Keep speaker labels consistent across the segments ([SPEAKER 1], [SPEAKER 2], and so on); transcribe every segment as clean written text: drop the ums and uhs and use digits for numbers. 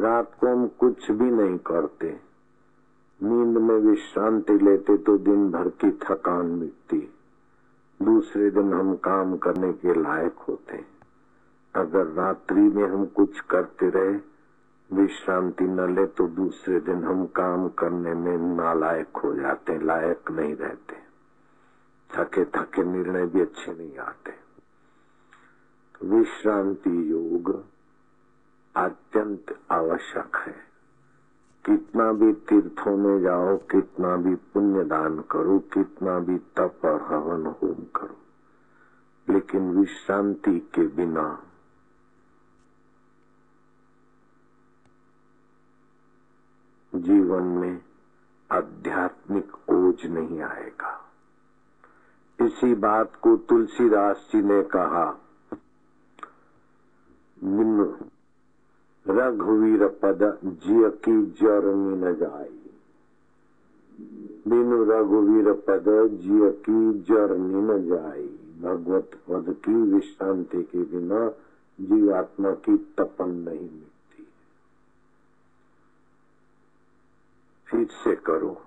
[SPEAKER 1] रात को हम कुछ भी नहीं करते, नींद में विश्रांति लेते तो दिन भर की थकान मिटती, दूसरे दिन हम काम करने के लायक होते। अगर रात्रि में हम कुछ करते रहे, विश्रांति न ले तो दूसरे दिन हम काम करने में नालायक हो जाते, लायक नहीं रहते, थके थके निर्णय भी अच्छे नहीं आते। विश्रांति योग अत्यंत आवश्यक है। कितना भी तीर्थों में जाओ, कितना भी पुण्य दान करो, कितना भी तप और हवन होम करो, लेकिन विश्रांति के बिना जीवन में आध्यात्मिक ओज नहीं आएगा। इसी बात को तुलसीदास जी ने कहा, रघुवीर पद जिय की जरनी न जाई, बिनु रघुवीर पद जिय की जरनी न जाई। भगवत पद की विश्रांति के बिना जीवात्मा की तपन नहीं मिटती। फिर से करो।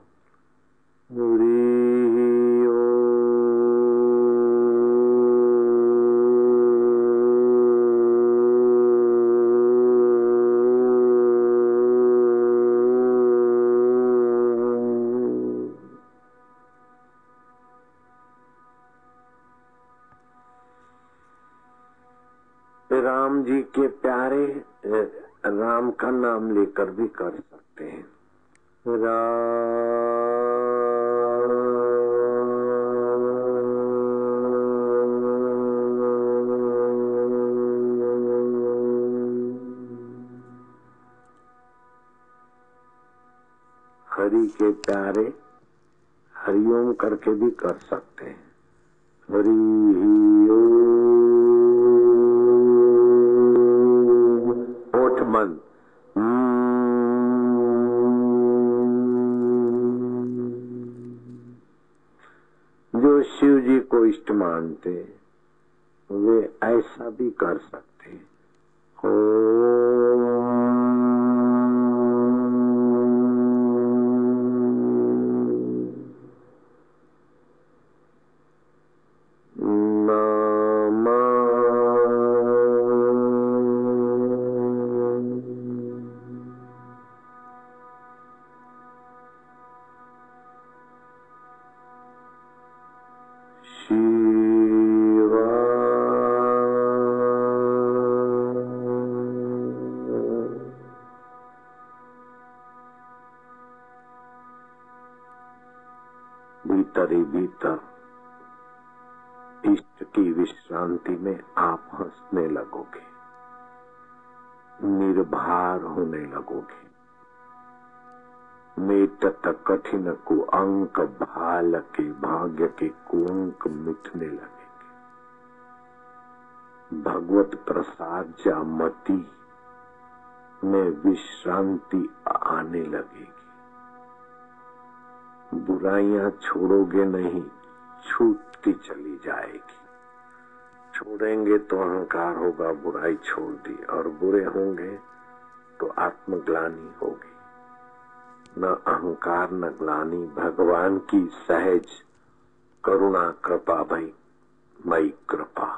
[SPEAKER 1] राम जी के प्यारे राम का नाम लेकर भी कर सकते हैं। हरि के प्यारे हरिओम करके भी कर सकते हैं। हरि ओठ बंद। जो शिव जी को इष्ट मानते वे ऐसा भी कर सकते हैं। भीतर ही भीतर इष्ट की विश्रांति में आप हंसने लगोगे, निर्भर होने लगोगे। मेटत कठिन को अंक भाल के भाग्य के कुंक मिटने लगेंगे। भगवत प्रसाद जामती में विश्रांति आने लगेगी। बुराइयां छोड़ोगे नहीं, छूटती चली जाएगी। छोड़ेंगे तो अहंकार होगा, बुराई छोड़ दी, और बुरे होंगे तो आत्मग्लानि होगी। न अहंकार न ग्लानि, भगवान की सहज करुणा कृपा भई मई कृपा।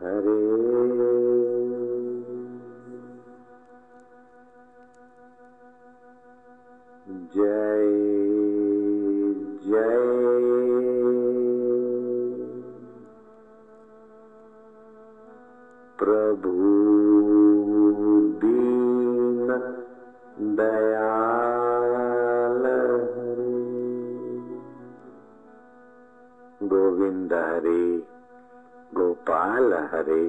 [SPEAKER 1] हरे जय जय प्रभु दीन दयाल हरे। गोविंद हरे गोपाल हरे,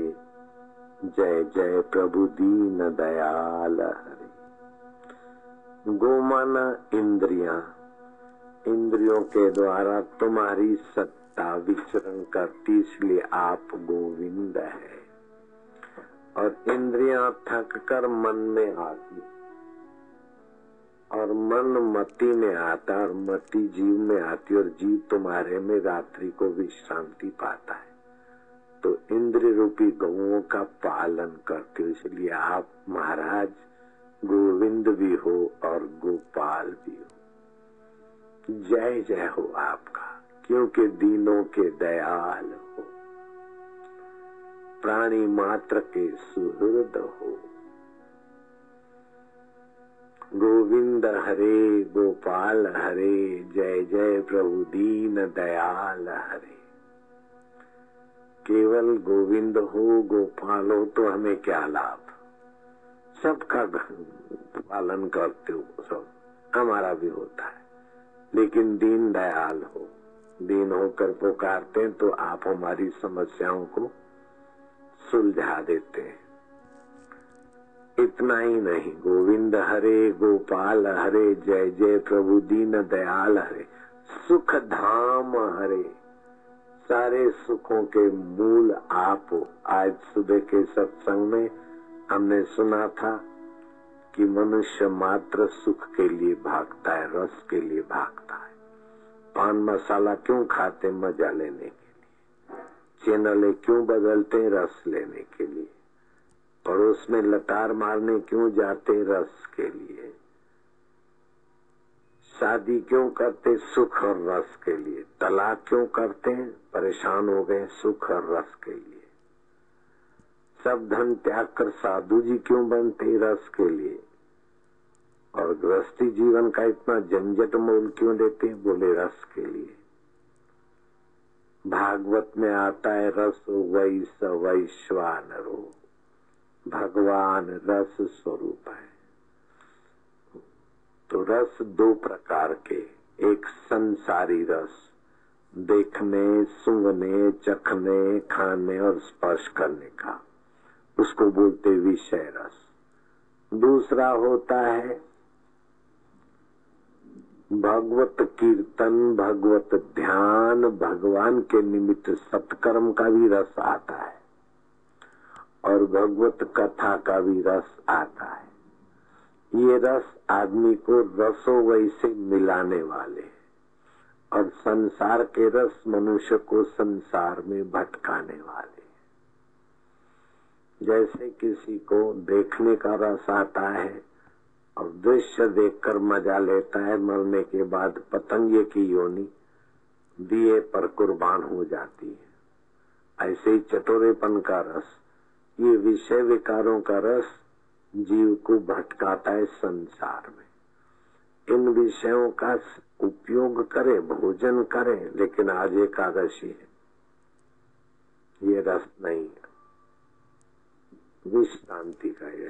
[SPEAKER 1] जय जय प्रभु दीन दयाल हरे। गोमाना इंद्रियां, इंद्रियों के द्वारा तुम्हारी सत्ता विचरण करती, इसलिए आप गोविंद है। और इंद्रियां थक कर मन में आती और मन मति में आता और मति जीव में आती और जीव तुम्हारे में रात्रि को विश्रांति पाता है। तो इंद्रिय रूपी गौओं का पालन करते हो, इसलिए आप महाराज गोविंद भी हो और गोपाल भी हो। जय जय हो आपका, क्योंकि दीनों के दयाल हो, प्राणी मात्र के सुहृद हो। गोविंद हरे गोपाल हरे, जय जय प्रभु दीन दयाल हरे। केवल गोविंद हो गोपाल हो तो हमें क्या लाभ, सबका पालन करते हो, सब हमारा भी होता है। लेकिन दीन दयाल हो, दीन होकर पुकारते हैं तो आप हमारी समस्याओं को सुलझा देते हैं। इतना ही नहीं, गोविंद हरे गोपाल हरे, जय जय प्रभु दीन दयाल हरे। सुख धाम हरे, सारे सुखों के मूल आप हो। आज सुबह के सत्संग में हमने सुना था कि मनुष्य मात्र सुख के लिए भागता है, रस के लिए भागता है। पान मसाला क्यों खाते? मजा लेने के लिए। चैनलें क्यों बदलते? रस लेने के लिए। पड़ोस में लतार मारने क्यों जाते? रस के लिए। शादी क्यों करते? सुख और रस के लिए। तलाक क्यों करते हैं? परेशान हो गए, सुख और रस के लिए। सब धन त्याग कर साधु जी क्यों बनते? रस के लिए। और गृहस्थी जीवन का इतना झंझट मोल क्यों लेते? बोले रस के लिए। भागवत में आता है रस वैस वैश्वानरो, भगवान रस स्वरूप है। तो रस दो प्रकार के, एक संसारी रस, देखने सूंघने चखने खाने और स्पर्श करने का, उसको बोलते विषय रस। दूसरा होता है भगवत कीर्तन, भगवत ध्यान, भगवान के निमित्त सत्कर्म का भी रस आता है और भगवत कथा का भी रस आता है। ये रस आदमी को रसों वैसे मिलाने वाले और संसार के रस मनुष्य को संसार में भटकाने वाले। जैसे किसी को देखने का रस आता है और दृश्य देखकर मजा लेता है, मरने के बाद पतंगे की योनि दिए पर कुर्बान हो जाती है। ऐसे ही चटोरेपन का रस, ये विषय विकारों का रस जीव को भटकाता है संसार में। इन विषयों का उपयोग करे, भोजन करे, लेकिन आज एकादशी है, ये रस नहीं है, विश्रांति का ये